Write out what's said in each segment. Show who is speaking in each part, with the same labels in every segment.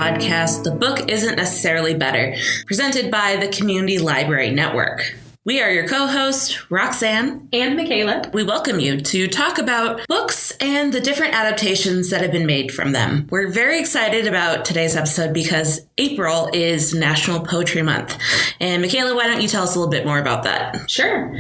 Speaker 1: podcast, The Book Isn't Necessarily Better, presented by the Community Library Network. We are your co-hosts, Roxanne
Speaker 2: and Mikayla.
Speaker 1: We welcome you to talk about books and the different adaptations that have been made from them. We're very excited about today's episode because April is National Poetry Month. And Mikayla, why don't you tell us a little bit more about that?
Speaker 2: Sure.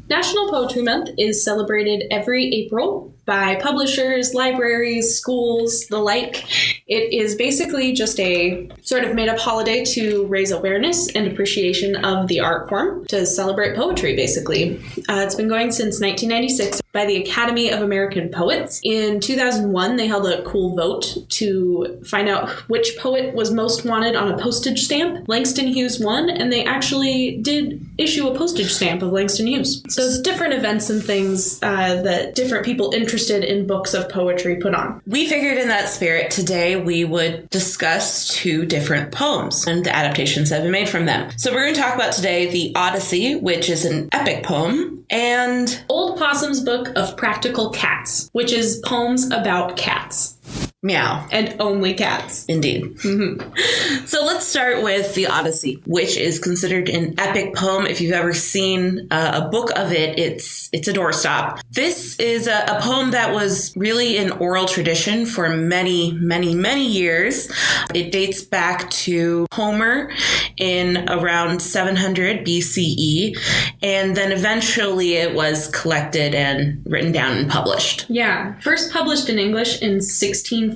Speaker 2: National Poetry Month is celebrated every April by publishers, libraries, schools, the like. It is basically just a sort of made-up holiday to raise awareness and appreciation of the art form, to celebrate poetry, basically. It's been going since 1996 by the Academy of American Poets. In 2001, they held a cool vote to find out which poet was most wanted on a postage stamp. Langston Hughes won, and they actually did issue a postage stamp of Langston Hughes. So it's different events and things that different people interested in books of poetry put on.
Speaker 1: We figured in that spirit today we would discuss two different poems and the adaptations that have been made from them. So we're going to talk about today the Odyssey, which is an epic poem, and
Speaker 2: Old Possum's Book of Practical Cats, which is poems about cats.
Speaker 1: Meow.
Speaker 2: And only cats.
Speaker 1: Indeed. Mm-hmm. So let's start with the Odyssey, which is considered an epic poem. If you've ever seen a book of it, it's a doorstop. This is a poem that was really an oral tradition for many, many, many years. It dates back to Homer in around 700 BCE, and then eventually it was collected and written down and published.
Speaker 2: Yeah. First published in English in 1614,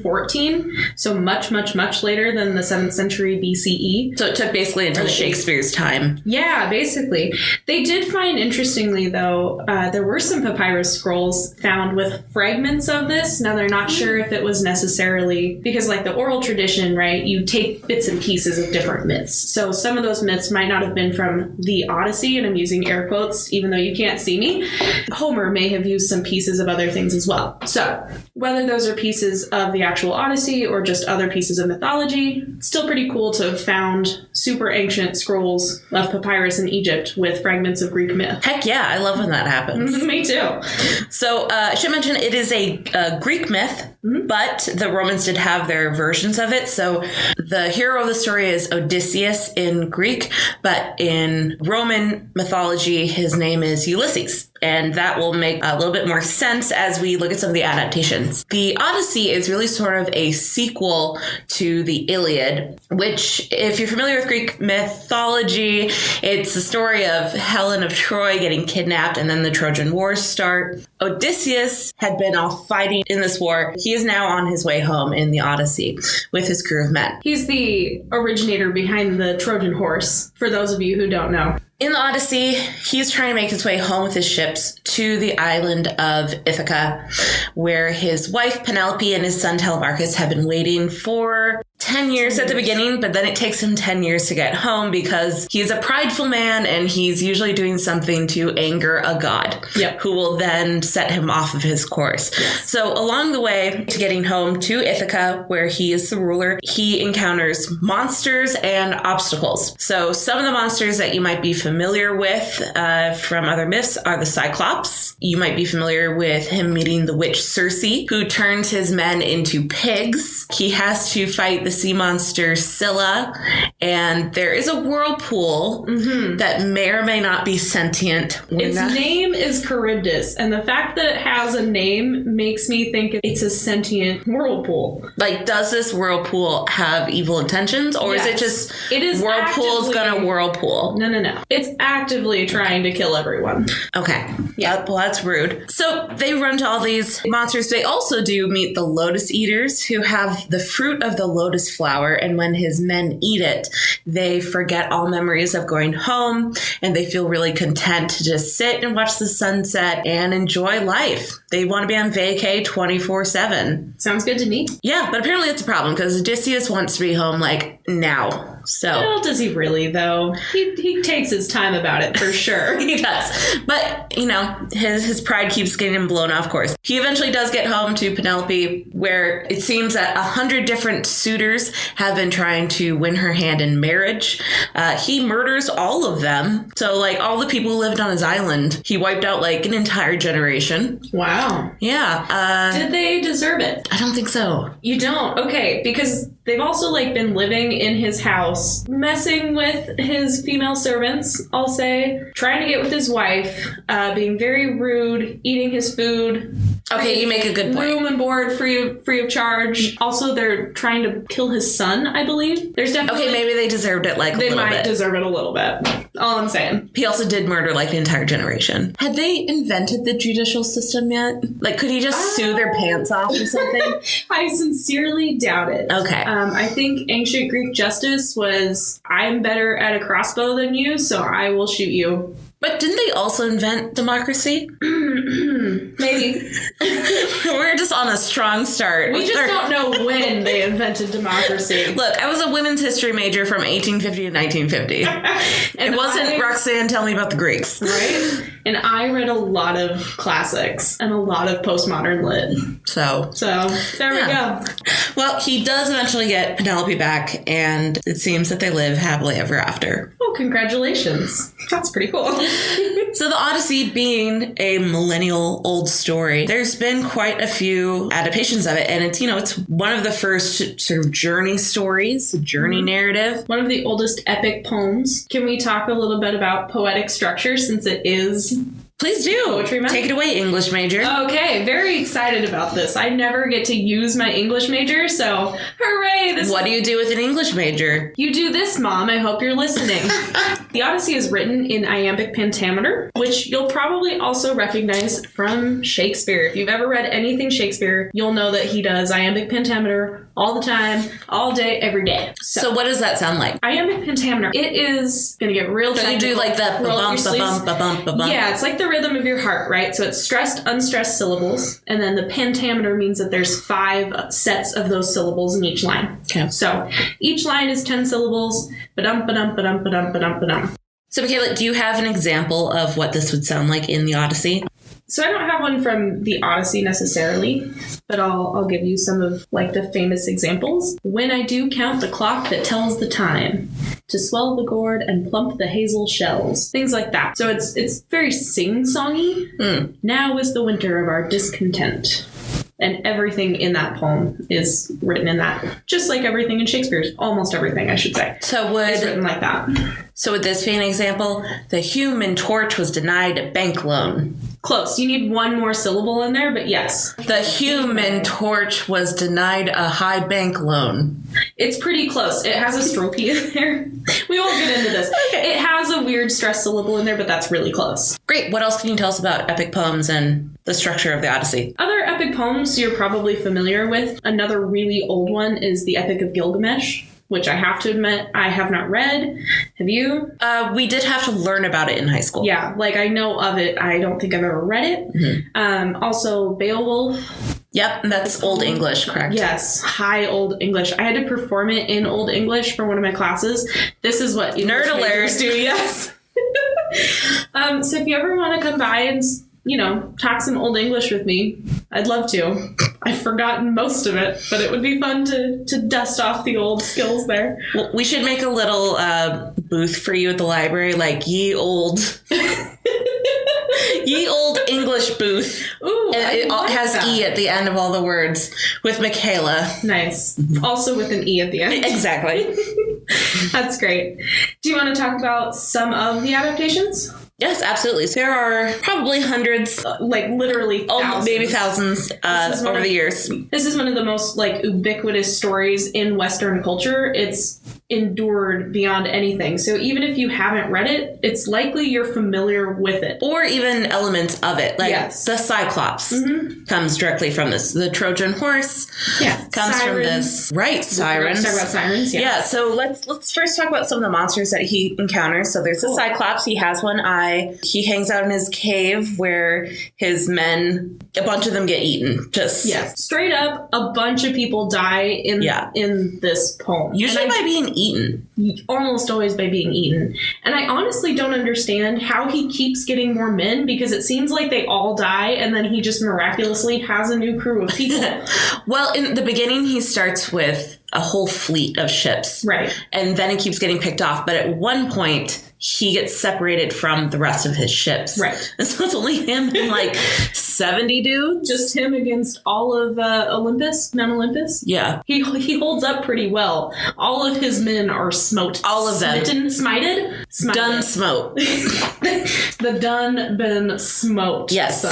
Speaker 2: so much, much, much later than the 7th century BCE.
Speaker 1: So it took basically until Shakespeare's time.
Speaker 2: Yeah, basically. They did find, interestingly, though, there were some papyrus scrolls found with fragments of this. Now, they're not sure if it was necessarily, because like the oral tradition, right, you take bits and pieces of different myths. So some of those myths might not have been from the Odyssey, and I'm using air quotes, even though you can't see me. Homer may have used some pieces of other things as well. So whether those are pieces of the actual Odyssey or just other pieces of mythology, it's still pretty cool to have found super ancient scrolls of papyrus in Egypt with fragments of Greek myth.
Speaker 1: Heck yeah, I love when that happens.
Speaker 2: Me too.
Speaker 1: So I should mention it is a Greek myth, but the Romans did have their versions of it. So the hero of the story is Odysseus in Greek, but in Roman mythology, his name is Ulysses. And that will make a little bit more sense as we look at some of the adaptations. The Odyssey is really sort of a sequel to the Iliad, which, if you're familiar with Greek mythology, it's the story of Helen of Troy getting kidnapped and then the Trojan Wars start. Odysseus had been off fighting in this war. He is now on his way home in the Odyssey with his crew of men.
Speaker 2: He's the originator behind the Trojan horse, for those of you who don't know.
Speaker 1: In the Odyssey, he's trying to make his way home with his ships to the island of Ithaca, where his wife Penelope and his son Telemachus have been waiting for 10 years at the beginning, but then it takes him 10 years to get home because he's a prideful man and he's usually doing something to anger a god who will then set him off of his course. Yes. So along the way to getting home to Ithaca, where he is the ruler, he encounters monsters and obstacles. So some of the monsters that you might be familiar with from other myths are the Cyclops. You might be familiar with him meeting the witch Cersei, who turns his men into pigs. He has to fight the sea monster Scylla, and there is a whirlpool that may or may not be sentient.
Speaker 2: Its name is Charybdis, and the fact that it has a name makes me think it's a sentient whirlpool.
Speaker 1: Like, does this whirlpool have evil intentions, or is it just whirlpool's gonna whirlpool?
Speaker 2: No. It's actively trying to kill everyone.
Speaker 1: Okay. Yeah, well, that's rude. So they run to all these monsters. They also do meet the lotus eaters, who have the fruit of the lotus flower, and when his men eat it, they forget all memories of going home, and they feel really content to just sit and watch the sunset and enjoy life. They want to be on vacay 24/7.
Speaker 2: Sounds good to me.
Speaker 1: Yeah, but apparently it's a problem because Odysseus wants to be home like now. So,
Speaker 2: well, does he really though? He takes his time about it for sure.
Speaker 1: He does. But, you know, his pride keeps getting him blown off course. He eventually does get home to Penelope, where it seems that 100 different suitors have been trying to win her hand in marriage. marriage. He murders all of them. So, like, all the people who lived on his island, he wiped out, like, an entire generation.
Speaker 2: Wow.
Speaker 1: Yeah.
Speaker 2: Did they deserve it?
Speaker 1: I don't think so.
Speaker 2: You don't? Okay, because they've also, like, been living in his house, messing with his female servants, I'll say, trying to get with his wife, being very rude, eating his food.
Speaker 1: Okay, you make a good point.
Speaker 2: Room and board free of charge. Also, they're trying to kill his son, I believe. There's definitely...
Speaker 1: Okay, maybe they deserved it, like, a little bit.
Speaker 2: They might deserve it a little bit. All I'm saying.
Speaker 1: He also did murder, like, an entire generation. Had they invented the judicial system yet? Like, could he just sue their pants off or something?
Speaker 2: I sincerely doubt it.
Speaker 1: Okay.
Speaker 2: I think ancient Greek justice was, I'm better at a crossbow than you, so I will shoot you.
Speaker 1: But didn't they also invent democracy?
Speaker 2: Maybe.
Speaker 1: We're just on a strong start.
Speaker 2: We just don't know when they invented democracy.
Speaker 1: Look, I was a women's history major from 1850 to 1950. It wasn't Roxanne, tell me about the Greeks.
Speaker 2: Right? And I read a lot of classics and a lot of postmodern lit.
Speaker 1: So
Speaker 2: there we go.
Speaker 1: Well, he does eventually get Penelope back, and it seems that they live happily ever after.
Speaker 2: Oh, congratulations. That's pretty cool.
Speaker 1: So the Odyssey being a millennial old story, there's been quite a few adaptations of it. And it's, it's one of the first sort of journey stories, journey narrative.
Speaker 2: One of the oldest epic poems. Can we talk a little bit about poetic structure since it is...
Speaker 1: Please do.
Speaker 2: Poetry month?
Speaker 1: Take it away, English major.
Speaker 2: Okay, very excited about this. I never get to use my English major, so hooray!
Speaker 1: What do you do with an English major?
Speaker 2: You do this, Mom. I hope you're listening. The Odyssey is written in iambic pentameter, which you'll probably also recognize from Shakespeare. If you've ever read anything Shakespeare, you'll know that he does iambic pentameter all the time, all day, every day.
Speaker 1: So what does that sound like?
Speaker 2: Iambic pentameter. It is going to get real technical.
Speaker 1: So you do like the ba-bump, ba-bump, ba-bump, ba-bump.
Speaker 2: Yeah, it's like the rhythm of your heart, right? So it's stressed, unstressed syllables. And then the pentameter means that there's 5 sets of those syllables in each line.
Speaker 1: Okay.
Speaker 2: So each line is 10 syllables. Ba-dum, ba-dum, ba-dum, ba-dum, ba-dum, ba-dum.
Speaker 1: So, Mikayla, do you have an example of what this would sound like in the Odyssey?
Speaker 2: So I don't have one from the Odyssey necessarily, but I'll give you some of like the famous examples. When I do count the clock that tells the time, to swell the gourd and plump the hazel shells, things like that. So it's very sing-songy. Now is the winter of our discontent. And everything in that poem is written in that, just like everything in Shakespeare's, almost everything, I should say.
Speaker 1: So
Speaker 2: it's written like that.
Speaker 1: So would this be an example? The Human Torch was denied a bank loan.
Speaker 2: Close. You need one more syllable in there, but yes.
Speaker 1: The Human Torch was denied a high bank loan.
Speaker 2: It's pretty close. It has a strophe in there. We won't get into this. Okay. It has a weird stress syllable in there, but that's really close.
Speaker 1: Great. What else can you tell us about epic poems and the structure of the Odyssey?
Speaker 2: Other epic poems you're probably familiar with. Another really old one is the Epic of Gilgamesh, which I have to admit I have not read. Have you?
Speaker 1: We did have to learn about it in high school.
Speaker 2: Yeah, like I know of it. I don't think I've ever read it. Mm-hmm. Also, Beowulf.
Speaker 1: Yep, that's Old English, correct?
Speaker 2: Yes, high Old English. I had to perform it in Old English for one of my classes. This is what English majors do, yes. So if you ever want to come by and, talk some Old English with me, I'd love to. I've forgotten most of it, but it would be fun to dust off the old skills there.
Speaker 1: Well, we should make a little booth for you at the library, like ye old English booth.
Speaker 2: Ooh,
Speaker 1: it has that. E at the end of all the words with Mikayla.
Speaker 2: Nice. Also with an E at the end.
Speaker 1: Exactly.
Speaker 2: That's great. Do you want to talk about some of the adaptations?
Speaker 1: Yes, absolutely. So there are probably hundreds,
Speaker 2: like literally thousands.
Speaker 1: Maybe thousands over the years.
Speaker 2: This is one of the most ubiquitous stories in Western culture. It's endured beyond anything. So even if you haven't read it, it's likely you're familiar with it.
Speaker 1: Or even elements of it. Like
Speaker 2: yes.
Speaker 1: The Cyclops comes directly from this. The Trojan horse comes
Speaker 2: Siren.
Speaker 1: From this. Right, Sirens.
Speaker 2: Let's talk about sirens,
Speaker 1: yeah. So let's first talk about some of the monsters that he encounters. So there's the Cyclops. He has one eye. He hangs out in his cave where his men, a bunch of them get eaten.
Speaker 2: Straight up, a bunch of people die in this poem.
Speaker 1: Usually by being eaten.
Speaker 2: Almost always by being eaten. And I honestly don't understand how he keeps getting more men, because it seems like they all die and then he just miraculously has a new crew of people.
Speaker 1: Well, in the beginning, he starts with a whole fleet of ships.
Speaker 2: Right.
Speaker 1: And then he keeps getting picked off. But at one point, he gets separated from the rest of his ships.
Speaker 2: Right.
Speaker 1: And so it's only him and like 70 dudes.
Speaker 2: Just him against all of Olympus, Mount Olympus.
Speaker 1: Yeah.
Speaker 2: He holds up pretty well. All of his men are smote.
Speaker 1: All of them.
Speaker 2: Smited?
Speaker 1: Done smote.
Speaker 2: The done been smote.
Speaker 1: Yes.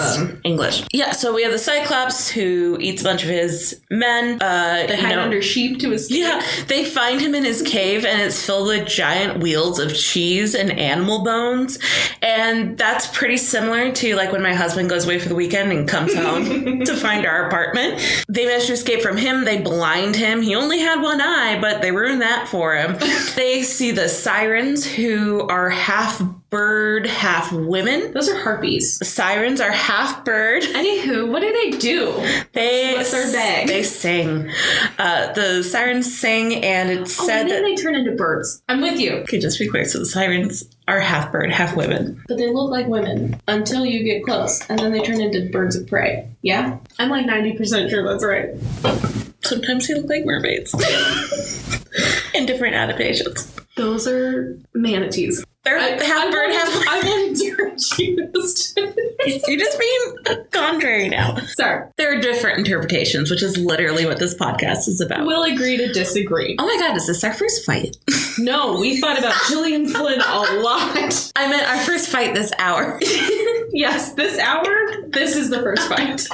Speaker 1: English. Yeah, so we have the Cyclops who eats a bunch of his men.
Speaker 2: They hide under sheep to escape.
Speaker 1: Yeah, they find him in his cave and it's filled with giant wheels of cheese and animal bones. And that's pretty similar to like when my husband goes away for the weekend and comes home to find our apartment. They managed to escape from him. They blind him. He only had one eye, but they ruined that for him. They see the Sirens, who are half bird, half women.
Speaker 2: Those are harpies.
Speaker 1: The Sirens are half bird.
Speaker 2: Anywho, what do? What's their bag?
Speaker 1: They sing. The Sirens sing, and it's said that
Speaker 2: they turn into birds. I'm with you.
Speaker 1: Okay, just be quick. So the Sirens are half bird, half women.
Speaker 2: But they look like women until you get close, and then they turn into birds of prey. Yeah? I'm like 90% sure that's right.
Speaker 1: Sometimes they look like mermaids. In different adaptations.
Speaker 2: Those are manatees.
Speaker 1: They're half bird, half women.
Speaker 2: I wanted to confused.
Speaker 1: You're just being contrary now.
Speaker 2: Sorry.
Speaker 1: There are different interpretations, which is literally what this podcast is about.
Speaker 2: We'll agree to disagree.
Speaker 1: Oh my god, is this our first fight?
Speaker 2: No, we fought about Gillian Flynn a lot.
Speaker 1: I meant our first fight this hour.
Speaker 2: Yes, this hour, this is the first fight.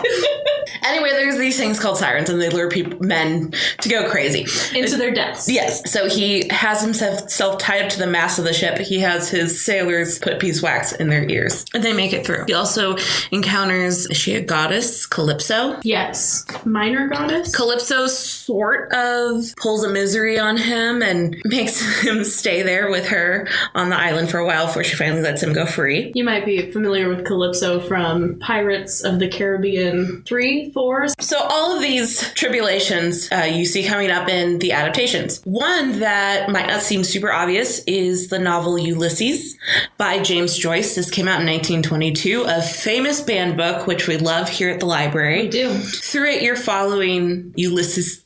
Speaker 1: Anyway, there's these things called Sirens, and they lure men to go crazy.
Speaker 2: Into their deaths.
Speaker 1: Yes. So he has himself tied up to the mast of the ship. He has his sailors put beeswax in their ears, and they make it through. He also encounters, is she a goddess? Calypso?
Speaker 2: Yes. Minor goddess?
Speaker 1: Calypso sort of pulls a misery on him and makes him stay there with her on the island for a while before she finally lets him go free.
Speaker 2: You might be familiar with Calypso from Pirates of the Caribbean 3, 4.
Speaker 1: So all of these tribulations you see coming up in the adaptations. One that might not seem super obvious is the novel Ulysses by James Joyce. This came out in 1922, a famous banned book, which we love here at the library.
Speaker 2: We do.
Speaker 1: Through it, you're following Ulysses'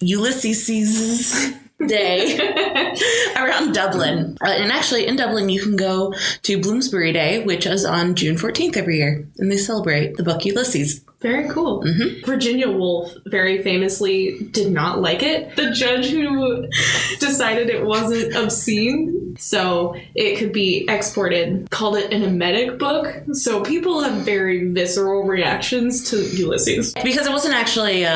Speaker 1: day around Dublin. And actually, in Dublin, you can go to Bloomsbury Day, which is on June 14th every year. And they celebrate the book Ulysses.
Speaker 2: Very cool.
Speaker 1: Mm-hmm.
Speaker 2: Virginia Woolf very famously did not like it. The judge who decided it wasn't obscene, so it could be exported, called it an emetic book. So people have very visceral reactions to Ulysses.
Speaker 1: Because it wasn't actually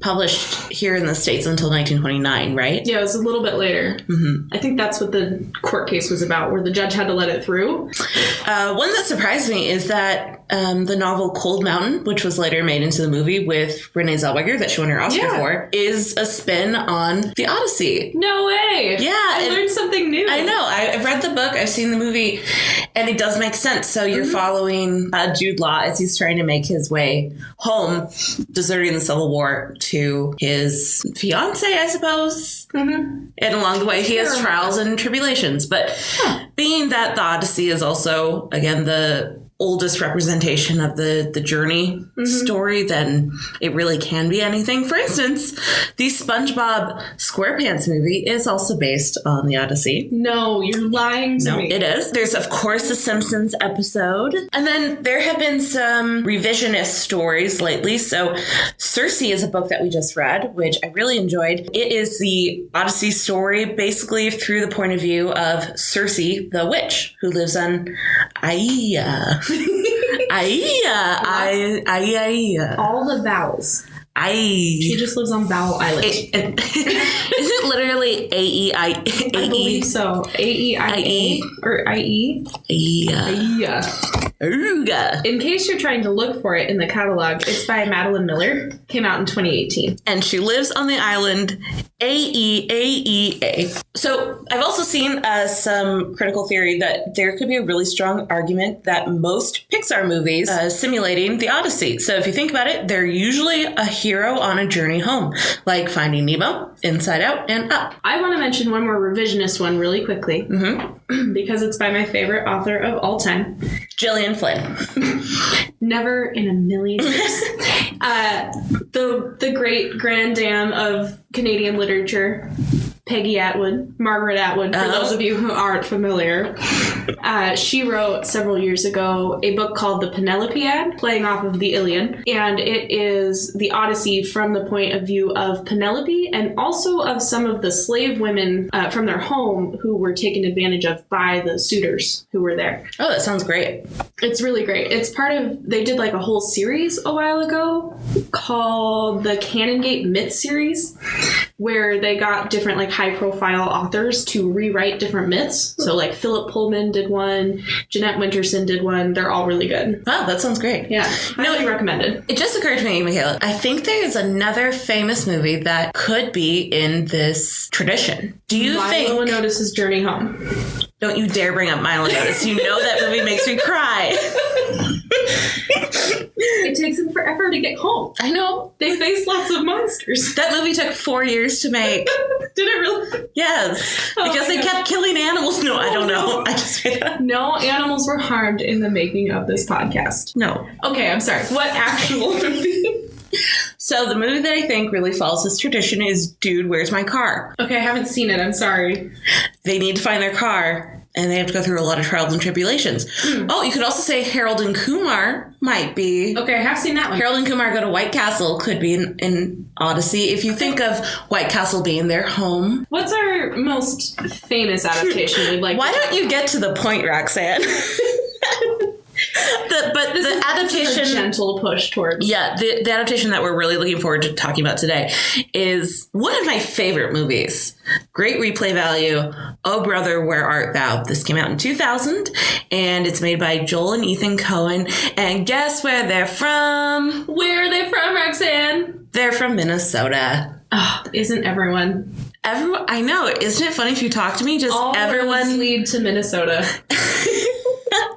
Speaker 1: published here in the States until 1929, right?
Speaker 2: Yeah, it was a little bit later.
Speaker 1: Mm-hmm.
Speaker 2: I think that's what the court case was about, where the judge had to let it through.
Speaker 1: One that surprised me is that the novel Cold Mountain, which was later made into the movie with Renee Zellweger that she won her Oscar for, is a spin on The Odyssey.
Speaker 2: No way!
Speaker 1: Yeah.
Speaker 2: I learned something new.
Speaker 1: I know. I've read the book, I've seen the movie, and it does make sense. So you're following Jude Law as he's trying to make his way home, deserting the Civil War, to his fiance, I suppose. Mm-hmm. And along the way, he has trials and tribulations. But being that the Odyssey is also, again, the oldest representation of the journey story, then it really can be anything. For instance, the SpongeBob SquarePants movie is also based on the Odyssey.
Speaker 2: No, you're lying to me.
Speaker 1: No, it is. There's, of course, a Simpsons episode. And then there have been some revisionist stories lately. So Cersei is a book that we just read, which I really enjoyed. It is the Odyssey story, basically through the point of view of Cersei, the witch, who lives on Aia. Aia.
Speaker 2: All the vowels.
Speaker 1: She
Speaker 2: She just lives on Vowel Island.
Speaker 1: Is it literally A-E-I?
Speaker 2: I believe so. A-E-I-A or I-E?
Speaker 1: Aia.
Speaker 2: In case you're trying to look for it in the catalog, it's by Madeline Miller. Came out in 2018.
Speaker 1: And she lives on the island A-E-A-E-A. So I've also seen some critical theory that there could be a really strong argument that most Pixar movies simulating the Odyssey. So if you think about it, they're usually a hero on a journey home, like Finding Nemo, Inside Out, and Up.
Speaker 2: I want to mention one more revisionist one really quickly, because it's by my favorite author of all time,
Speaker 1: Gillian Flynn.
Speaker 2: Never in a million years. The great grand dame of Canadian literature, Peggy Atwood, Margaret Atwood, for those of you who aren't familiar. She wrote several years ago a book called The Penelopiad, playing off of the Iliad, and it is the Odyssey from the point of view of Penelope and also of some of the slave women from their home who were taken advantage of by the suitors who were there.
Speaker 1: Oh, that sounds great.
Speaker 2: It's really great. It's part of, they did like a whole series a while ago called the Canongate Myth series, where they got different like high profile authors to rewrite different myths. So like Philip Pullman did one, Jeanette Winterson did one. They're all really good.
Speaker 1: Wow, that sounds great.
Speaker 2: Yeah, highly recommended.
Speaker 1: It just occurred to me, Mikayla, I think there is another famous movie that could be in this tradition. Do you think...
Speaker 2: Milo and Odyssey's Journey Home.
Speaker 1: Don't you dare bring up Milo and Odyssey. You know that movie makes me cry.
Speaker 2: It takes them forever to get home.
Speaker 1: I know.
Speaker 2: They face lots of monsters.
Speaker 1: That movie took 4 years to make.
Speaker 2: Did it really?
Speaker 1: Yes.
Speaker 2: Oh
Speaker 1: because they kept killing animals. No, I don't know. I just made that.
Speaker 2: No animals were harmed in the making of this podcast.
Speaker 1: No.
Speaker 2: Okay, I'm sorry. What actual movie?
Speaker 1: So the movie that I think really follows this tradition is Dude, Where's My Car?
Speaker 2: Okay, I haven't seen it. I'm sorry.
Speaker 1: They need to find their car, and they have to go through a lot of trials and tribulations. Oh, you could also say Harold and Kumar might be.
Speaker 2: Okay, I have seen that one.
Speaker 1: Harold and Kumar Go to White Castle could be in Odyssey. If you think of White Castle being their home.
Speaker 2: What's our most famous adaptation we'd like
Speaker 1: Why
Speaker 2: to
Speaker 1: don't you get to the point, Roxanne? The adaptation,
Speaker 2: this is a gentle push towards.
Speaker 1: Yeah, the adaptation that we're really looking forward to talking about today is one of my favorite movies. Great replay value. Oh Brother, Where Art Thou? This came out in 2000, and it's made by Joel and Ethan Coen. And guess where they're from?
Speaker 2: Where are they from, Roxanne?
Speaker 1: They're from Minnesota.
Speaker 2: Oh, isn't everyone?
Speaker 1: Everyone, I know. Isn't it funny if you talk to me? Just
Speaker 2: all
Speaker 1: everyone
Speaker 2: roads lead to Minnesota.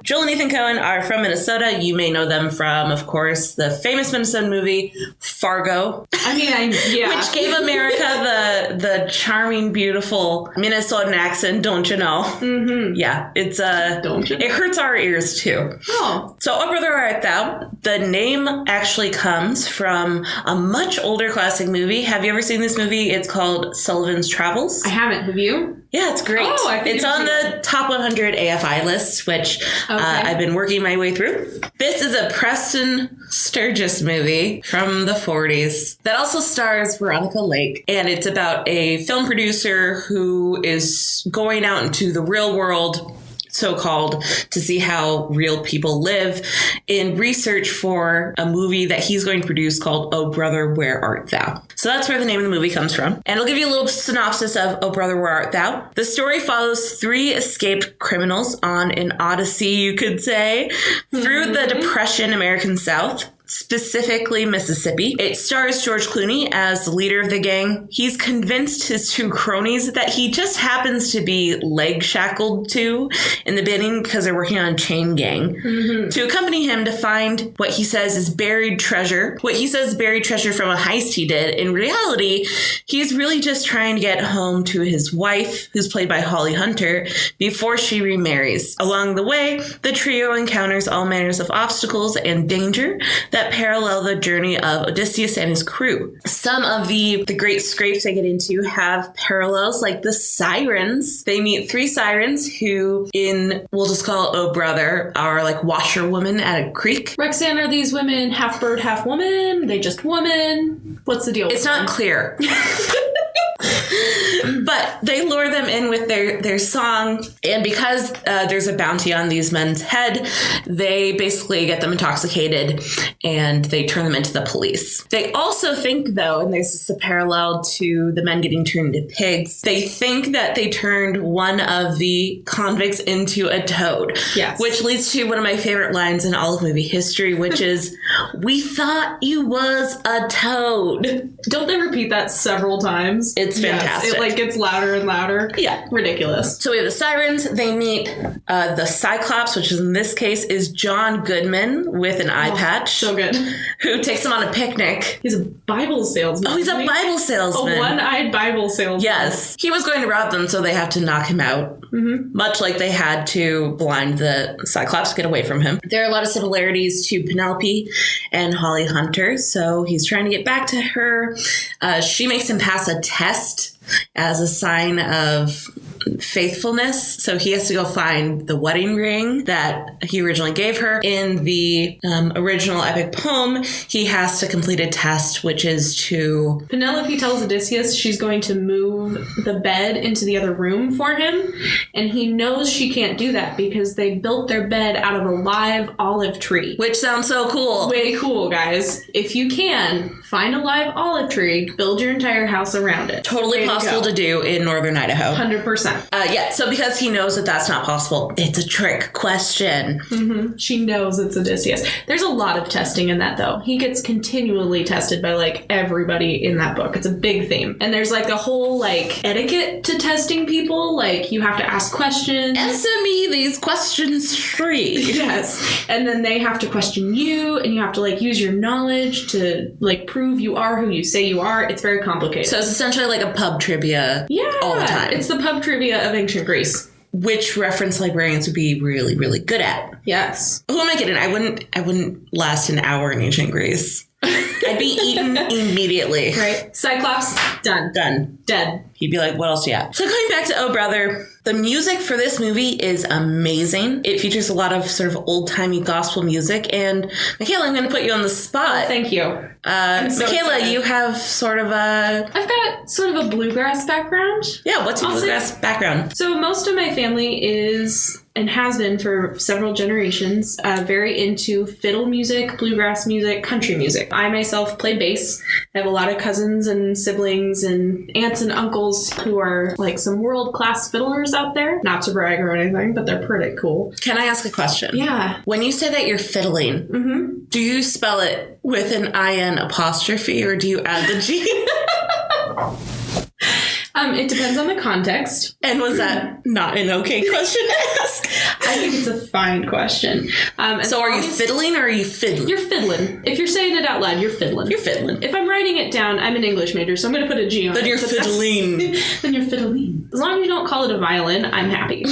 Speaker 1: Joel and Ethan Coen are from Minnesota. You may know them from, of course, the famous Minnesota movie Fargo.
Speaker 2: I mean, yeah.
Speaker 1: Which gave America the charming, beautiful Minnesotan accent, don't you know?
Speaker 2: Mm-hmm.
Speaker 1: Yeah, it's
Speaker 2: don't you know?
Speaker 1: It hurts our ears too.
Speaker 2: Oh.
Speaker 1: So, Oh Brother, Where Art Thou? The name actually comes from a much older classic movie. Have you ever seen this movie? It's called Sullivans Travels.
Speaker 2: I haven't. Have you?
Speaker 1: Yeah, it's great.
Speaker 2: Oh,
Speaker 1: it's on the top 100 AFI list, which I've been working my way through. This is a Preston Sturges movie from the 40s that also stars Veronica Lake. And it's about a film producer who is going out into the real world, so-called, to see how real people live in research for a movie that he's going to produce called Oh Brother, Where Art Thou? So that's where the name of the movie comes from. And I'll give you a little synopsis of Oh Brother, Where Art Thou? The story follows 3 escaped criminals on an odyssey, you could say, through the Depression American South. Specifically Mississippi. It stars George Clooney as the leader of the gang. He's convinced his 2 cronies that he just happens to be leg shackled to in the beginning because they're working on a chain gang to accompany him to find what he says is buried treasure. What he says is buried treasure from a heist he did. In reality, he's really just trying to get home to his wife, who's played by Holly Hunter, before she remarries. Along the way, the trio encounters all manners of obstacles and danger that parallel the journey of Odysseus and his crew. Some of the great scrapes they get into have parallels, like the Sirens. They meet 3 Sirens who, we'll just call it Oh Brother, are like washerwomen at a creek.
Speaker 2: Roxanne, are these women half bird, half woman? They just woman? What's the deal?
Speaker 1: It's not clear. But they lure them in with their song, and because there's a bounty on these men's head, they basically get them intoxicated and they turn them into the police. They also think, though, and this is a parallel to the men getting turned into pigs, they think that they turned one of the convicts into a toad.
Speaker 2: Yes.
Speaker 1: Which leads to one of my favorite lines in all of movie history, which is, "We thought you was a toad."
Speaker 2: Don't they repeat that several times?
Speaker 1: It's fantastic.
Speaker 2: Yes, like gets louder and louder.
Speaker 1: Yeah.
Speaker 2: Ridiculous.
Speaker 1: So we have the Sirens. They meet the Cyclops, which in this case is John Goodman with an eye patch.
Speaker 2: So good.
Speaker 1: Who takes him on a picnic.
Speaker 2: He's a Bible salesman.
Speaker 1: Oh, he's a Bible salesman.
Speaker 2: A one-eyed Bible salesman.
Speaker 1: Yes. He was going to rob them, so they have to knock him out. Mm-hmm. Much like they had to blind the Cyclops to get away from him. There are a lot of similarities to Penelope and Holly Hunter, so he's trying to get back to her. She makes him pass a test as a sign of faithfulness. So he has to go find the wedding ring that he originally gave her. In the original epic poem, he has to complete a test, which is to...
Speaker 2: Penelope tells Odysseus she's going to move the bed into the other room for him, and he knows she can't do that because they built their bed out of a live olive tree.
Speaker 1: Which sounds so cool.
Speaker 2: Way cool, guys. If you can, find a live olive tree, build your entire house around it.
Speaker 1: Totally possible to do in northern Idaho.
Speaker 2: 100%.
Speaker 1: Yeah, so because he knows that that's not possible, it's a trick question.
Speaker 2: Mm-hmm. She knows it's Odysseus. There's a lot of testing in that, though. He gets continually tested by, like, everybody in that book. It's a big theme. And there's, like, a whole, like, etiquette to testing people. Like, you have to ask questions.
Speaker 1: Answer me these questions free.
Speaker 2: Yes. And then they have to question you, and you have to, like, use your knowledge to, like, prove you are who you say you are. It's very complicated.
Speaker 1: So it's essentially like a pub trivia all the time.
Speaker 2: It's the pub trivia of ancient Greece.
Speaker 1: Which reference librarians would be really, really good at.
Speaker 2: Yes.
Speaker 1: Who am I kidding? I wouldn't last an hour in ancient Greece. I'd be eaten immediately.
Speaker 2: Right. Cyclops, done. Dead.
Speaker 1: He'd be like, what else do you have? So going back to Oh Brother, the music for this movie is amazing. It features a lot of sort of old-timey gospel music. And Mikayla, I'm going to put you on the spot.
Speaker 2: Oh, thank you.
Speaker 1: Mikayla, excited. You have sort of a...
Speaker 2: I've got sort of a bluegrass background.
Speaker 1: Yeah, what's your bluegrass background?
Speaker 2: So most of my family is... and has been for several generations, very into fiddle music, bluegrass music, country music. I myself play bass. I have a lot of cousins and siblings and aunts and uncles who are like some world-class fiddlers out there. Not to brag or anything, but they're pretty cool.
Speaker 1: Can I ask a question?
Speaker 2: Yeah.
Speaker 1: When you say that you're fiddling, do you spell it with an IN apostrophe or do you add the G?
Speaker 2: It depends on the context.
Speaker 1: And was that not an okay question to ask?
Speaker 2: I think it's a fine question.
Speaker 1: So are you fiddling or are you fiddling?
Speaker 2: You're fiddling. If you're saying it out loud, you're fiddling.
Speaker 1: You're fiddling.
Speaker 2: If I'm writing it down, I'm an English major, so I'm going to put a G on it.
Speaker 1: Then you're fiddling.
Speaker 2: Then you're fiddling. As long as you don't call it a violin, I'm happy.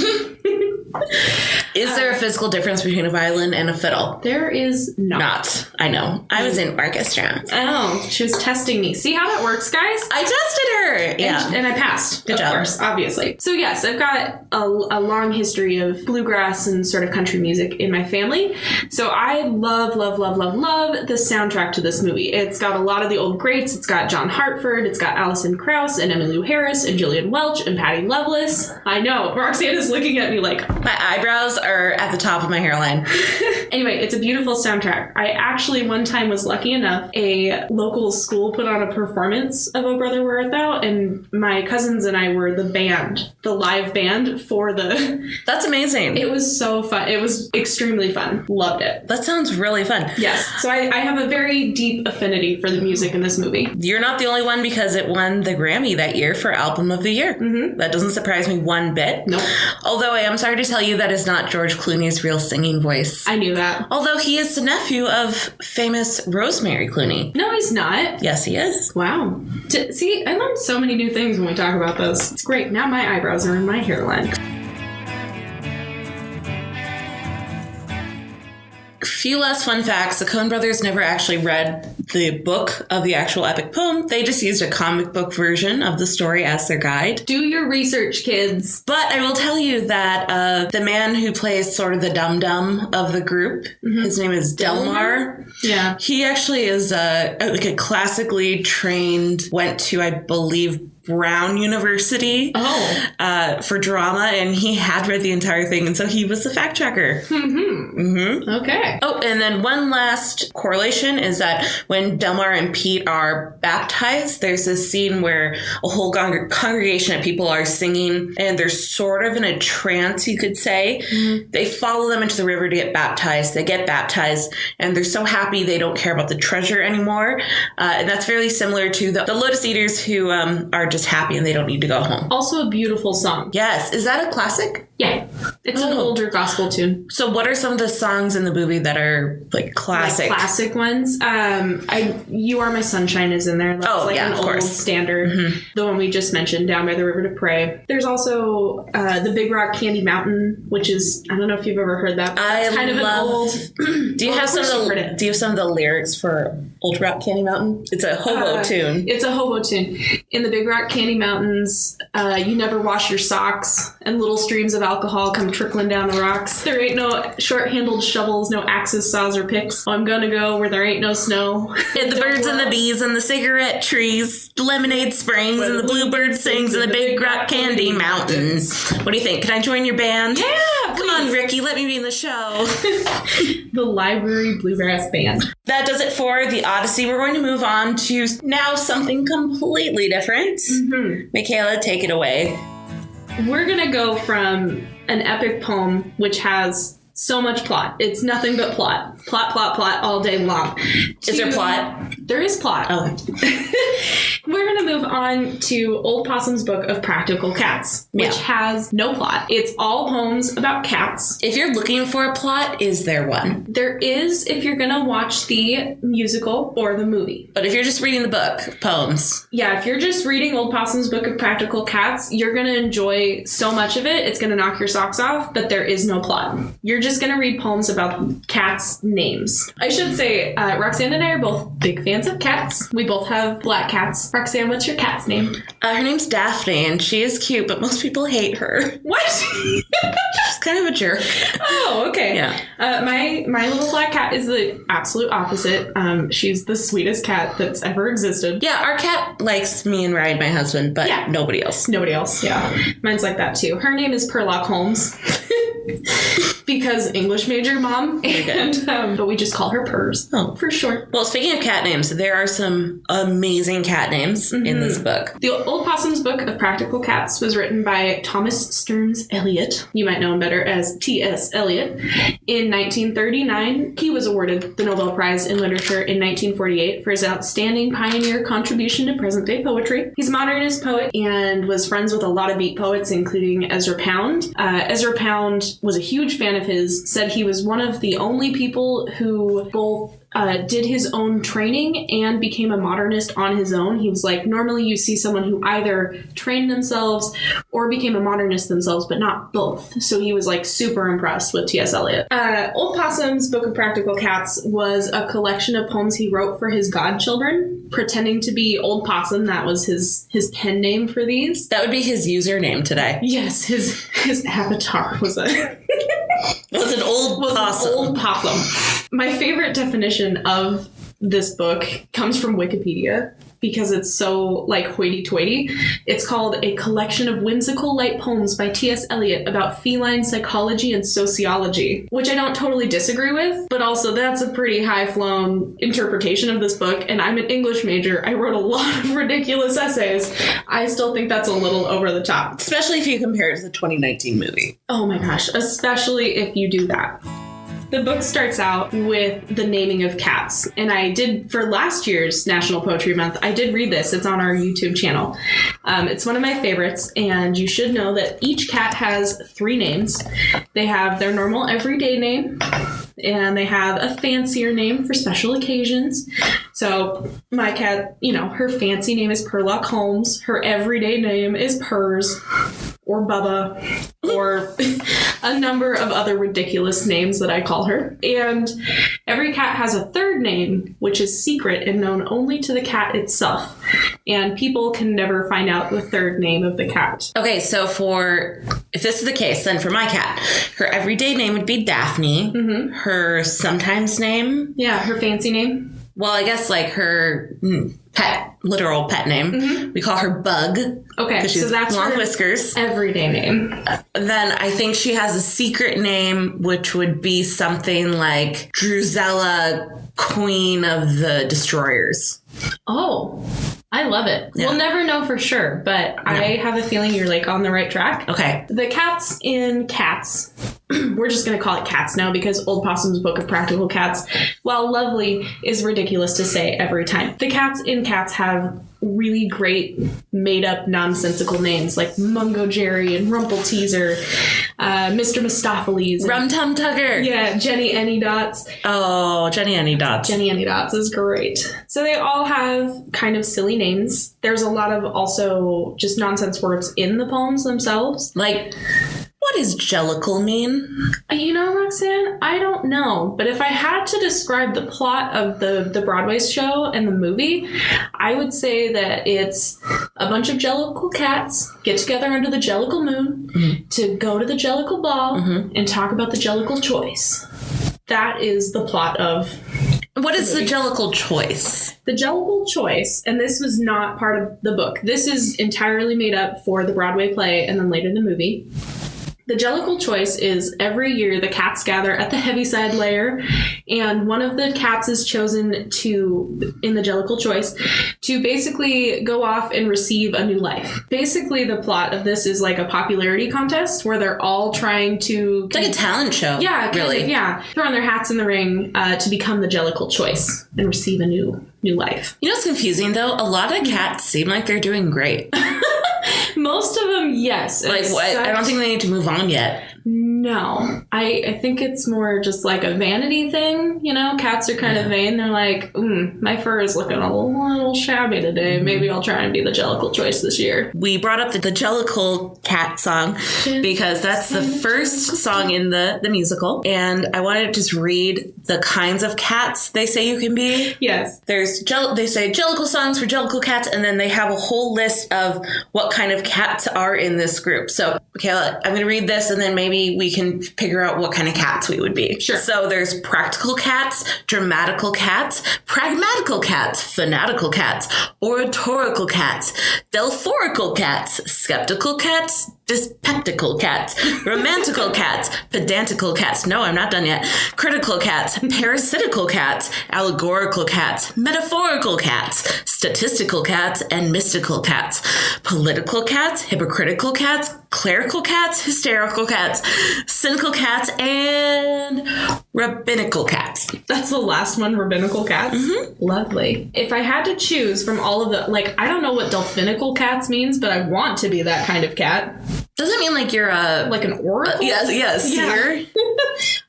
Speaker 1: Is there a physical difference between a violin and a fiddle?
Speaker 2: There is not.
Speaker 1: I know. I was in orchestra.
Speaker 2: Oh, she was testing me. See how that works, guys?
Speaker 1: I tested her. Yeah.
Speaker 2: And I passed.
Speaker 1: Good job.
Speaker 2: Of course, obviously. So yes, I've got a long history of bluegrass and sort of country music in my family. So I love the soundtrack to this movie. It's got a lot of the old greats. It's got John Hartford. It's got Alison Krauss and Emmylou Harris and Gillian Welch and Patty Loveless. I know. Roxanne is looking at me like...
Speaker 1: My eyebrows are at the top of my hairline.
Speaker 2: Anyway, it's a beautiful soundtrack. I actually one time was lucky enough, a local school put on a performance of Oh Brother, Where Art Thou? And my cousins and I were the band, the live band for the...
Speaker 1: That's amazing.
Speaker 2: It was so fun. It was extremely fun. Loved it.
Speaker 1: That sounds really fun.
Speaker 2: Yes. So I have a very deep affinity for the music in this movie.
Speaker 1: You're not the only one because it won the Grammy that year for Album of the Year. Mm-hmm. That doesn't surprise me one bit.
Speaker 2: Nope.
Speaker 1: Although I am sorry to tell you that is not George Clooney's real singing voice.
Speaker 2: I knew that.
Speaker 1: Although he is the nephew of famous Rosemary Clooney.
Speaker 2: No, he's not.
Speaker 1: Yes, he is.
Speaker 2: Wow. See, I learned so many new things when we talk about this. It's great. Now my eyebrows are in my hairline.
Speaker 1: Few less fun facts. The Coen brothers never actually read the book of the actual epic poem. They just used a comic book version of the story as their guide.
Speaker 2: Do your research, kids.
Speaker 1: But I will tell you that the man who plays sort of the dum-dum of the group, his name is Delmar.
Speaker 2: Yeah.
Speaker 1: He actually is like a classically trained, went to, I believe, Brown University for drama, and he had read the entire thing, and so he was the fact checker.
Speaker 2: Okay.
Speaker 1: Oh, and then one last correlation is that when Delmar and Pete are baptized, there's this scene where a whole congregation of people are singing, and they're sort of in a trance, you could say. They follow them into the river to get baptized. They get baptized, and they're so happy they don't care about the treasure anymore. And that's fairly similar to the Lotus Eaters, who are just happy and they don't need to go home.
Speaker 2: Also a beautiful song.
Speaker 1: Yes. Is that a classic?
Speaker 2: Yeah. It's an older gospel tune.
Speaker 1: So what are some of the songs in the movie that are like classic?
Speaker 2: Like classic ones? You Are My Sunshine is in there. That's an old standard. Mm-hmm. The one we just mentioned, Down by the River to Pray. There's also The Big Rock Candy Mountain, which is, I don't know if you've ever heard that. It's kind of an old...
Speaker 1: Do you have some of the lyrics for Old Rock Candy Mountain? It's a hobo tune.
Speaker 2: It's a hobo tune. In the Big Rock Candy Mountains, you never wash your socks, and little streams of alcohol come trickling down the rocks. There ain't no short-handled shovels, no axes, saws, or picks. Oh, I'm gonna go where there ain't no snow.
Speaker 1: And the birds and the bees and the cigarette trees, the lemonade springs and the bluebird sings in the Big Rock Candy Mountains. What do you think? Can I join your band?
Speaker 2: Yeah,
Speaker 1: come on, Ricky, let me be in the show.
Speaker 2: The Library Bluegrass Band.
Speaker 1: That does it for the Odyssey. We're going to move on to now something completely different. Mm-hmm. Mikayla, take it away.
Speaker 2: We're going to go from an epic poem which has so much plot. It's nothing but plot. Plot all day long.
Speaker 1: Is there plot?
Speaker 2: There is plot.
Speaker 1: Oh.
Speaker 2: We're going to move on to Old Possum's Book of Practical Cats, which has no plot. It's all poems about cats.
Speaker 1: If you're looking for a plot, is there one?
Speaker 2: There is if you're going to watch the musical or the movie.
Speaker 1: But if you're just reading the book, poems.
Speaker 2: Yeah, if you're just reading Old Possum's Book of Practical Cats, you're going to enjoy so much of it. It's going to knock your socks off, but there is no plot. You're just going to read poems about cats' names. I should say, Roxanne and I are both big fans of cats. We both have black cats. Roxanne, what's your cat's name?
Speaker 1: Her name's Daphne, and she is cute, but most people hate her.
Speaker 2: What?
Speaker 1: She's kind of a jerk.
Speaker 2: Oh, okay.
Speaker 1: Yeah.
Speaker 2: My little black cat is the absolute opposite. She's the sweetest cat that's ever existed.
Speaker 1: Yeah, our cat likes me and Ryan, my husband, but nobody else.
Speaker 2: Nobody else, yeah. Mine's like that, too. Her name is Sherlock Holmes. Because English major mom, and but we just call her Purrs.
Speaker 1: Oh,
Speaker 2: for short.
Speaker 1: Well, speaking of cat names, there are some amazing cat names in this book.
Speaker 2: The Old Possum's Book of Practical Cats was written by Thomas Stearns Eliot. You might know him better as T.S. Eliot. In 1939, he was awarded the Nobel Prize in Literature in 1948 for his outstanding pioneer contribution to present-day poetry. He's a modernist poet and was friends with a lot of beat poets, including Ezra Pound. Ezra Pound was a huge fan of his, said he was one of the only people who both did his own training and became a modernist on his own. He was like, normally you see someone who either trained themselves or became a modernist themselves, but not both. So he was like super impressed with T.S. Eliot. Old Possum's Book of Practical Cats was a collection of poems he wrote for his godchildren, pretending to be Old Possum. That was his pen name for these.
Speaker 1: That would be his username today.
Speaker 2: Yes, his avatar was an old possum. My favorite definition of this book comes from Wikipedia because it's so like hoity-toity. It's called A Collection of Whimsical Light Poems by T.S. Eliot about feline psychology and sociology, which I don't totally disagree with, but also that's a pretty high-flown interpretation of this book, and I'm an English major. I wrote a lot of ridiculous essays. I still think that's a little over the top.
Speaker 1: Especially if you compare it to the 2019 movie.
Speaker 2: Oh my gosh, especially if you do that. The book starts out with the naming of cats. And I did, for last year's National Poetry Month, I did read this. It's on our YouTube channel. It's one of my favorites. And you should know that each cat has 3 names. They have their normal everyday name. And they have a fancier name for special occasions. So my cat, her fancy name is Sherlock Holmes. Her everyday name is Purrs or Bubba or a number of other ridiculous names that I call her. And every cat has a third name, which is secret and known only to the cat itself. And people can never find out the third name of the cat.
Speaker 1: Okay, so if this is the case, then for my cat, her everyday name would be Daphne. Mm-hmm. Her sometimes name.
Speaker 2: Yeah, her fancy name.
Speaker 1: Well, I guess like her literal pet name. Mm-hmm. We call her Bug.
Speaker 2: Okay,
Speaker 1: so that's long whiskers.
Speaker 2: Everyday name.
Speaker 1: Then I think she has a secret name, which would be something like Drusilla, Queen of the Destroyers.
Speaker 2: Oh, I love it. Yeah. We'll never know for sure, but no. I have a feeling you're like on the right track.
Speaker 1: Okay.
Speaker 2: The cats in Cats we're just going to call it Cats now because Old Possum's Book of Practical Cats, while lovely, is ridiculous to say every time. The cats in Cats have really great made-up nonsensical names like Mungo Jerry and Rumpelteazer, Mr. Mistopheles.
Speaker 1: Rum Tum Tugger.
Speaker 2: Yeah, Jenny Anydots.
Speaker 1: Oh, Jenny Anydots.
Speaker 2: Jenny Anydots is great. So they all have kind of silly names. There's a lot of also just nonsense words in the poems themselves.
Speaker 1: Like, what does jellicle mean?
Speaker 2: You know, Roxanne, I don't know. But if I had to describe the plot of the Broadway show and the movie, I would say that it's a bunch of jellicle cats get together under the jellicle moon to go to the jellicle ball and talk about the jellicle choice. That is the plot of...
Speaker 1: What is the jellicle choice?
Speaker 2: The jellicle choice, and this was not part of the book. This is entirely made up for the Broadway play and then later the movie. The jellicle choice is every year the cats gather at the Heaviside Lair, and one of the cats is chosen to, in the jellicle choice, to basically go off and receive a new life. Basically, the plot of this is like a popularity contest where they're all trying to...
Speaker 1: It's like a talent show.
Speaker 2: Yeah,
Speaker 1: really.
Speaker 2: Throwing their hats in the ring to become the jellicle choice and receive a new life.
Speaker 1: You know what's confusing, though? A lot of cats seem like they're doing great.
Speaker 2: Most of them, yes.
Speaker 1: Like, what? I don't think they need to move on yet.
Speaker 2: No. I think it's more just like a vanity thing, you know? Cats are kind of vain. They're like, my fur is looking a little shabby today. Maybe I'll try and be the jellicle choice this year.
Speaker 1: We brought up the jellicle cat song because that's the first song in the musical. And I wanted to just read the kinds of cats they say you can be.
Speaker 2: Yes.
Speaker 1: They say jellicle songs for jellicle cats, and then they have a whole list of what kind of cats are in this group. So, Mikayla, I'm going to read this, and then maybe we can figure out what kind of cats we would be.
Speaker 2: Sure.
Speaker 1: So there's practical cats, dramatical cats, pragmatical cats, fanatical cats, oratorical cats, delphorical cats, skeptical cats, dyspeptical cats, romantical cats, pedantical cats, no, I'm not done yet, critical cats, parasitical cats, allegorical cats, metaphorical cats, statistical cats, and mystical cats, political cats, hypocritical cats, clerical cats, hysterical cats, cynical cats, and rabbinical cats.
Speaker 2: That's the last one, rabbinical cats? Mm-hmm. Lovely. If I had to choose from all of the, like, I don't know what delphinical cats means, but I want to be that kind of cat.
Speaker 1: Does it mean like you're a...
Speaker 2: Like an oracle?
Speaker 1: Yes.
Speaker 2: Yeah.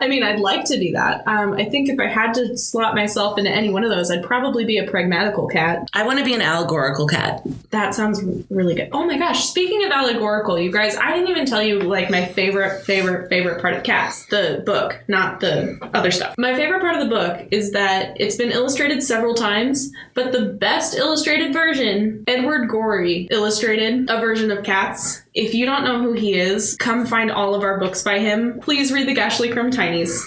Speaker 2: I mean, I'd like to be that. I think if I had to slot myself into any one of those, I'd probably be a pragmatical cat.
Speaker 1: I want to be an allegorical cat.
Speaker 2: That sounds really good. Oh my gosh, speaking of allegorical, you guys, I didn't even tell you like my favorite part of Cats. The book, not the other stuff. My favorite part of the book is that it's been illustrated several times, but the best illustrated version, Edward Gorey illustrated a version of Cats. If you don't know who he is, come find all of our books by him. Please read the Gashly Crumb Tinies.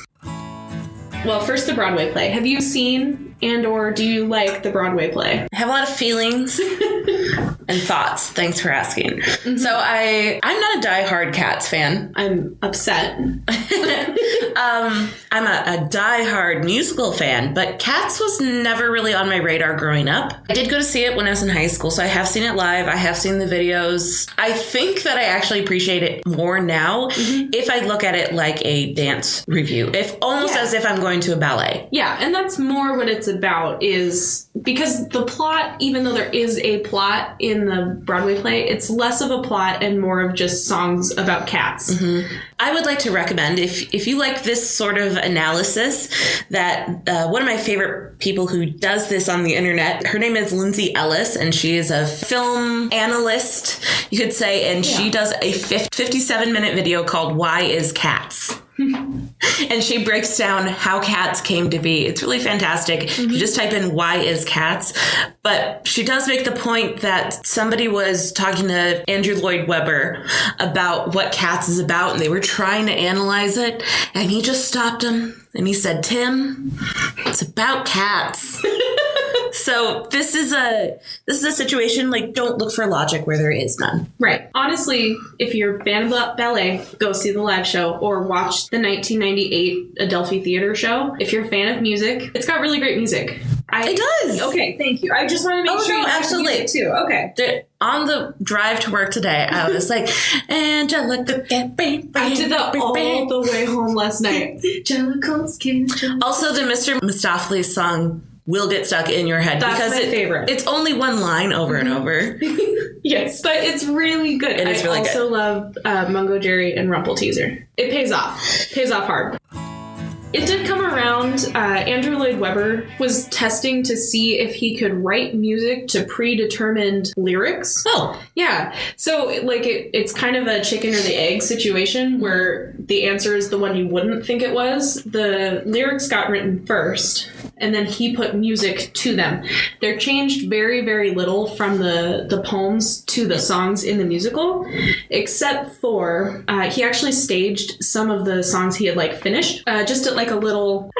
Speaker 2: Well, first the Broadway play. Have you seen and or do you like the Broadway play?
Speaker 1: I have a lot of feelings and thoughts. Thanks for asking. Mm-hmm. So I'm not a diehard Cats fan.
Speaker 2: I'm upset.
Speaker 1: I'm a diehard musical fan, but Cats was never really on my radar growing up. I did go to see it when I was in high school, so I have seen it live. I have seen the videos. I think that I actually appreciate it more now if I look at it like a dance review, as if I'm going to a ballet.
Speaker 2: Yeah, and that's more what it's about, is because the plot, even though there is a plot in the Broadway play, it's less of a plot and more of just songs about cats. Mm-hmm.
Speaker 1: I would like to recommend, if you like this sort of analysis, that one of my favorite people who does this on the internet, her name is Lindsay Ellis, and she is a film analyst, you could say, and she does a 57-minute video called Why is Cats? And she breaks down how Cats came to be. It's really fantastic. Mm-hmm. You just type in "why is Cats," but she does make the point that somebody was talking to Andrew Lloyd Webber about what Cats is about, and they were trying to analyze it, and he just stopped them and he said, "Tim, it's about cats." So this is a situation, like, don't look for logic where there is none.
Speaker 2: Right. Honestly, if you're a fan of ballet, go see the live show or watch the 1998 Adelphi Theater show. If you're a fan of music, it's got really great music.
Speaker 1: It does.
Speaker 2: Okay, thank you. I just want to make sure you
Speaker 1: absolutely
Speaker 2: it too. Okay.
Speaker 1: On the drive to work today, I was like, Angelica,
Speaker 2: I did that all the way home last night.
Speaker 1: Also, the Mr. Mistopheles song will get stuck in your head.
Speaker 2: That's my favorite.
Speaker 1: It's only one line over and over.
Speaker 2: Yes, but it's really good.
Speaker 1: It is really good.
Speaker 2: I also love Mungo Jerry and Rumpelteazer. It pays off. Pays off hard. It did come around. Andrew Lloyd Webber was testing to see if he could write music to predetermined lyrics.
Speaker 1: Oh.
Speaker 2: Yeah. So, like, it's kind of a chicken or the egg situation where the answer is the one you wouldn't think it was. The lyrics got written first, and then he put music to them. They're changed very, very little from the poems to the songs in the musical, except for he actually staged some of the songs he had, like, finished, just at, like, a little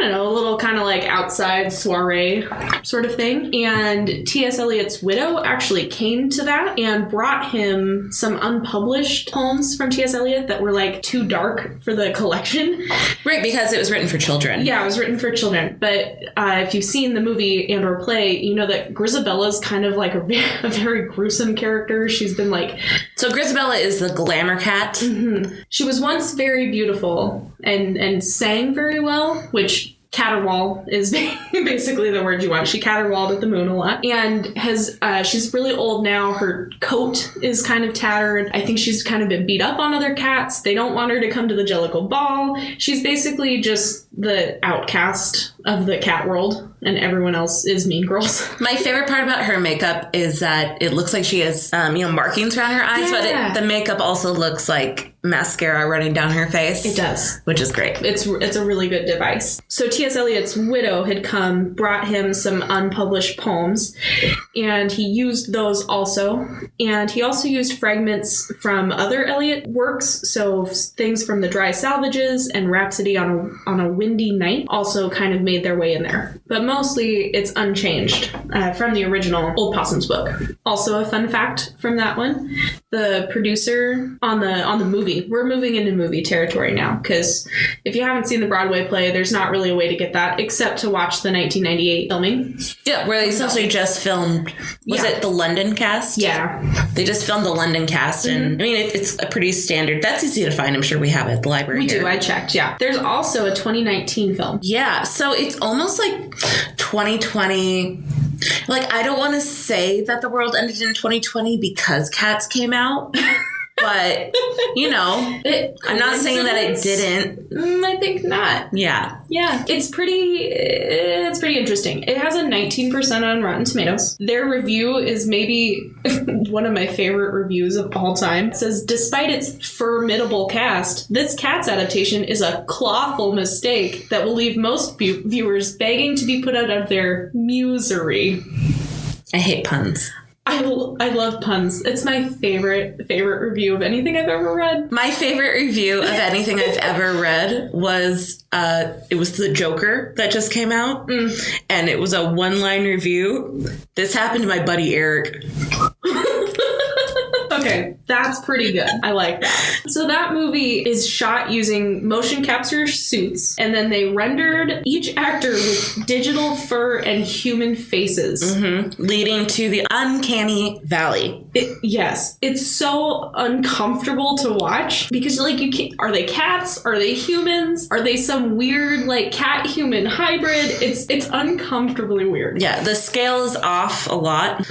Speaker 2: kind of like outside soiree sort of thing. And T.S. Eliot's widow actually came to that and brought him some unpublished poems from T.S. Eliot that were like too dark for the collection.
Speaker 1: Right, because it was written for children.
Speaker 2: Yeah, it was written for children. But if you've seen the movie and or play, you know that Grisabella's kind of like a very gruesome character. She's been like...
Speaker 1: So Grisabella is the glamour cat.
Speaker 2: Mm-hmm. She was once very beautiful and sang very well, which caterwaul is basically the word you want. She caterwauled at the moon a lot and she's really old now. Her coat is kind of tattered. I think she's kind of been beat up on other cats. They don't want her to come to the Jellicle Ball. She's basically just the outcast of the cat world, and everyone else is mean girls.
Speaker 1: My favorite part about her makeup is that it looks like she has, markings around her eyes, but the makeup also looks like mascara running down her face.
Speaker 2: It does.
Speaker 1: Which is great.
Speaker 2: It's a really good device. So T.S. Eliot's widow had brought him some unpublished poems, and he used those also. And he also used fragments from other Eliot works, so things from The Dry Salvages and Rhapsody on a Windy Night also kind of made their way in there. But mostly it's unchanged from the original Old Possum's book. Also a fun fact from that one, the producer on the movie, we're moving into movie territory now, because if you haven't seen the Broadway play, there's not really a way to get that except to watch the 1998 filming.
Speaker 1: Yeah, where they essentially just filmed, was it the London cast?
Speaker 2: Yeah.
Speaker 1: They just filmed the London cast, and I mean, it's a pretty standard, that's easy to find, I'm sure we have it at the library
Speaker 2: We
Speaker 1: here.
Speaker 2: do, I checked, yeah. There's also a 2019 film.
Speaker 1: Yeah, so it's almost like 2020. Like, I don't want to say that the world ended in 2020 because Cats came out, but, I'm not saying that it didn't.
Speaker 2: I think not.
Speaker 1: Yeah.
Speaker 2: Yeah, it's pretty interesting. It has a 19% on Rotten Tomatoes. Their review is maybe one of my favorite reviews of all time. It says, despite its formidable cast, this Cats adaptation is a clawful mistake that will leave most viewers begging to be put out of their musery.
Speaker 1: I hate puns.
Speaker 2: I love puns. It's my favorite review of anything I've ever read.
Speaker 1: My favorite review of anything I've ever read was it was The Joker that just came out, and it was a one-line review. This happened to my buddy Eric.
Speaker 2: Okay, that's pretty good. I like that. So that movie is shot using motion capture suits, and then they rendered each actor with digital fur and human faces.
Speaker 1: Leading to the uncanny valley.
Speaker 2: Yes. It's so uncomfortable to watch because, like, you can't, are they cats? Are they humans? Are they some weird, like, cat-human hybrid? It's uncomfortably weird.
Speaker 1: Yeah, the scale is off a lot.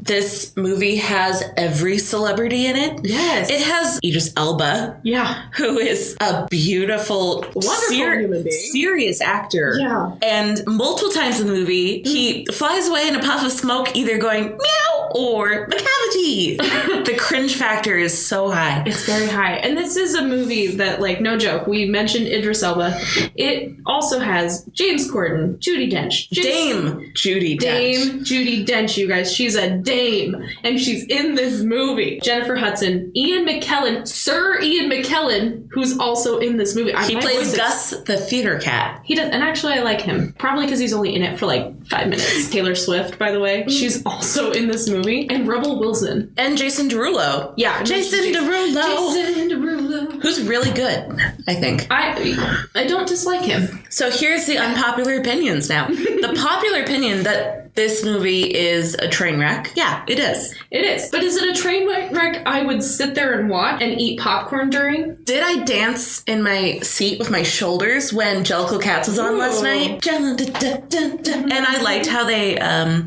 Speaker 1: This movie has every celebrity in it.
Speaker 2: Yes.
Speaker 1: It has Idris Elba.
Speaker 2: Yeah.
Speaker 1: Who is a beautiful,
Speaker 2: wonderful human being.
Speaker 1: Serious actor.
Speaker 2: Yeah.
Speaker 1: And multiple times in the movie, he flies away in a puff of smoke, either going meow or McCavity. The cringe factor is so high.
Speaker 2: It's very high. And this is a movie that, like, no joke, we mentioned Idris Elba. It also has James Corden, Judi Dench.
Speaker 1: Dame Judi Dench.
Speaker 2: Dame Judi Dench, you guys. She's a dame. And she's in this movie. Jennifer Hudson, Ian McKellen, Sir Ian McKellen, who's also in this movie.
Speaker 1: He plays Gus the theater cat.
Speaker 2: He does, and actually I like him. Probably because he's only in it for like 5 minutes. Taylor Swift, by the way. She's also in this movie. And Rebel Wilson.
Speaker 1: And Jason Derulo.
Speaker 2: Yeah.
Speaker 1: Jason Derulo.
Speaker 2: Jason Derulo.
Speaker 1: Who's really good, I think.
Speaker 2: I don't dislike him.
Speaker 1: So here's the unpopular opinions now. The popular opinion that this movie is a train wreck. Yeah, it is.
Speaker 2: It is. But is it a train wreck I would sit there and watch and eat popcorn during?
Speaker 1: Did I dance in my seat with my shoulders when Jellicle Cats was on last night? And I liked how they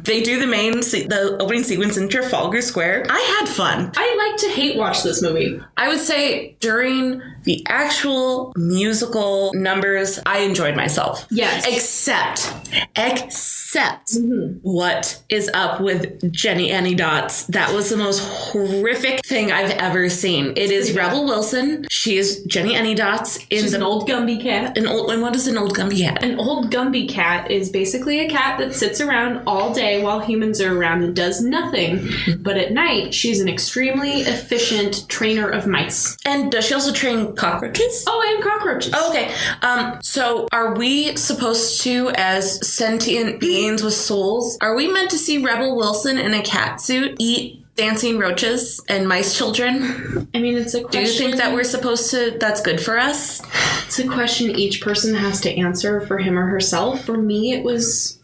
Speaker 1: do the opening sequence in Trafalgar Square. I had fun.
Speaker 2: I like to hate watch this movie.
Speaker 1: I would say during the actual musical numbers, I enjoyed myself.
Speaker 2: Yes.
Speaker 1: Except what is up with Jenny Annie Dots. That was the most horrific thing I've ever seen. It is Rebel Wilson. She is Jenny Annie Dots.
Speaker 2: She's an old Gumby cat.
Speaker 1: And what is an old Gumby cat?
Speaker 2: An old Gumby cat is basically a cat that sits around all day while humans are around and does nothing. But at night, she's an extremely efficient trainer of mice.
Speaker 1: And does she also train cockroaches?
Speaker 2: Oh, and cockroaches.
Speaker 1: Oh, okay. So are we supposed to, as sentient beings with souls, are we meant to see Rebel Wilson in a cat suit eat dancing roaches and mice children?
Speaker 2: I mean, it's a question.
Speaker 1: Do you think that we're supposed to, that's good for us?
Speaker 2: It's a question each person has to answer for him or herself. For me, it was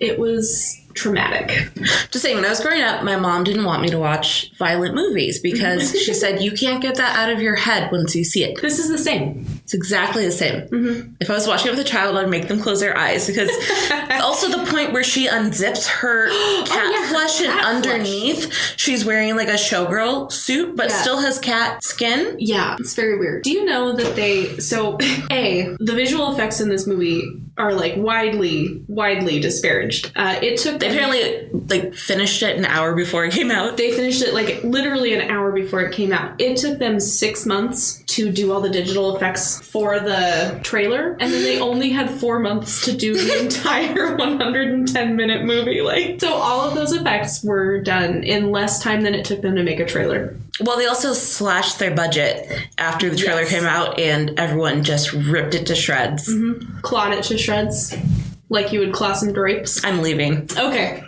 Speaker 2: traumatic.
Speaker 1: Just saying, when I was growing up, my mom didn't want me to watch violent movies because she said, you can't get that out of your head once you see it.
Speaker 2: This is the same.
Speaker 1: It's exactly the same. Mm-hmm. If I was watching it with a child, I'd make them close their eyes because also the point where she unzips her cat flesh and underneath, she's wearing like a showgirl suit, but still has cat skin.
Speaker 2: Yeah, it's very weird. Do you know that the visual effects in this movie are like widely disparaged. They
Speaker 1: apparently finished it an hour before it came out.
Speaker 2: They finished it like literally an hour before it came out. It took them 6 months to do all the digital effects for the trailer, and then they only had 4 months to do the entire 110-minute movie. So all of those effects were done in less time than it took them to make a trailer.
Speaker 1: Well, they also slashed their budget after the trailer came out, and everyone just ripped it to shreds.
Speaker 2: Mm-hmm. Clawed it to shreds. Like you would claw some drapes.
Speaker 1: I'm leaving.
Speaker 2: Okay.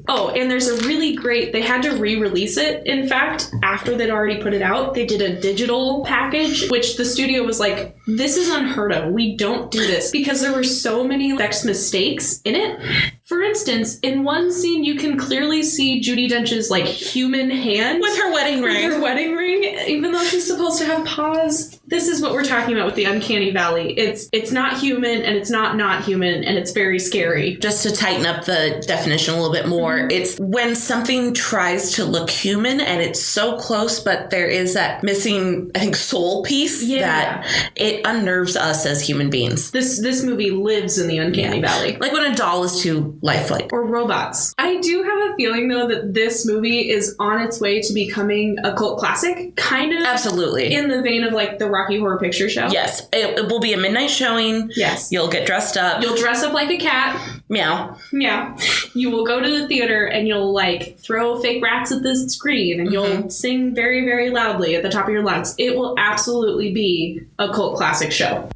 Speaker 2: Oh, and there's a really great... They had to re-release it, in fact, after they'd already put it out. They did a digital package, which the studio was like, this is unheard of. We don't do this. Because there were so many effects mistakes in it. For instance, in one scene, you can clearly see Judi Dench's, human hand.
Speaker 1: With her wedding ring.
Speaker 2: Even though she's supposed to have paws. This is what we're talking about with the Uncanny Valley. It's not human, and it's not human, and it's very scary.
Speaker 1: Just to tighten up the definition a little bit more, it's when something tries to look human, and it's so close, but there is that missing, I think, soul piece that it unnerves us as human beings.
Speaker 2: This movie lives in the Uncanny Valley.
Speaker 1: Like when a doll is too lifelike.
Speaker 2: Or robots. I do have a feeling, though, that this movie is on its way to becoming a cult classic. Kind of.
Speaker 1: Absolutely.
Speaker 2: In the vein of, the Rocky Horror Picture Show.
Speaker 1: Yes. It will be a midnight showing.
Speaker 2: Yes.
Speaker 1: You'll get dressed up.
Speaker 2: You'll dress up like a cat.
Speaker 1: Meow.
Speaker 2: Yeah. You will go to the theater and you'll, throw fake rats at the screen and you'll sing very, very loudly at the top of your lungs. It will absolutely be a cult classic show.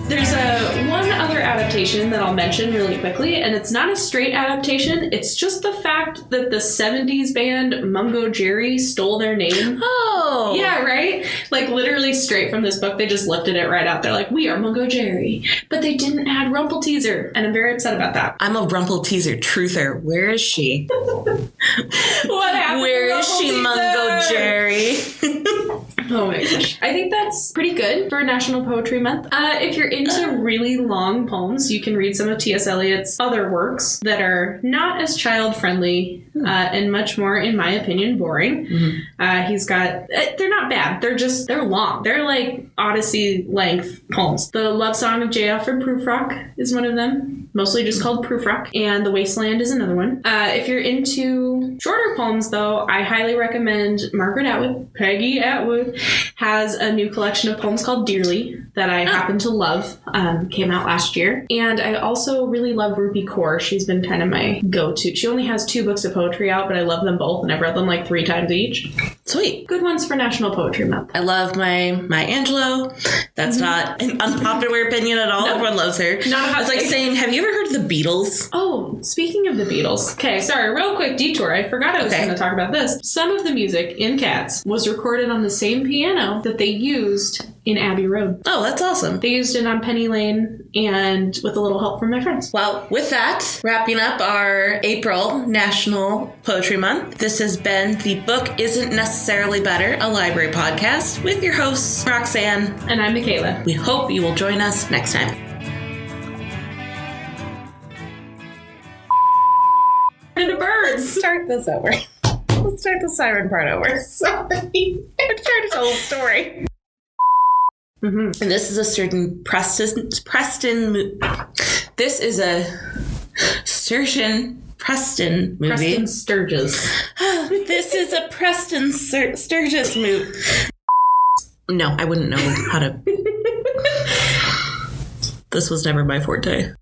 Speaker 2: There's one other adaptation that I'll mention really quickly, and it's not a straight adaptation. It's just the fact that the 70s band Mungo Jerry stole their name.
Speaker 1: Oh!
Speaker 2: Yeah, right? Literally straight from this book. They just lifted it right out. They're like, we are Mungo Jerry. But they didn't add Rumpelteazer, and I'm very upset about that.
Speaker 1: I'm a Rumpelteazer truther. Where is she?
Speaker 2: What happened?
Speaker 1: Where is she, Mungo Jerry?
Speaker 2: Oh my gosh. I think that's pretty good for National Poetry Month. If you're into really long poems, you can read some of T.S. Eliot's other works that are not as child-friendly and much more, in my opinion, boring. Mm-hmm. He's got... they're not bad. They're long. They're Odyssey-length poems. The Love Song of J. Alfred Prufrock is one of them. Mostly just called Prufrock. And The Wasteland is another one. If you're into shorter poems, though, I highly recommend Peggy Atwood has a new collection of poems called Dearly that I happen to love. Came out last year. And I also really love Rupi Kaur. She's been kind of my go-to. She only has 2 books of poetry out, but I love them both, and I've read them like 3 times each.
Speaker 1: Sweet.
Speaker 2: Good ones for National Poetry Month.
Speaker 1: I love my Angelou. That's not an unpopular opinion at all. No. Everyone loves her. It's like saying, have you ever heard of the Beatles?
Speaker 2: Oh, speaking of the Beatles. Okay, sorry, real quick detour. I forgot I was going to talk about this. Some of the music in Cats was recorded on the same piano that they used in Abbey Road.
Speaker 1: Oh, that's awesome.
Speaker 2: They used it on Penny Lane and with a little help from my friends.
Speaker 1: Well, with that, wrapping up our April National Poetry Month, this has been The Book Isn't Necessarily Better, a library podcast with your hosts, Roxanne.
Speaker 2: And I'm Mikayla.
Speaker 1: We hope you will join us next time.
Speaker 2: And the birds.
Speaker 1: Start this over. Let's start the siren part over.
Speaker 2: Sorry.
Speaker 1: I'm trying to tell a story. Mm-hmm. And this is a certain Preston. This is a Preston movie.
Speaker 2: Preston Sturges.
Speaker 1: This is a Preston Sturges movie. No, I wouldn't know how to. This was never my forte.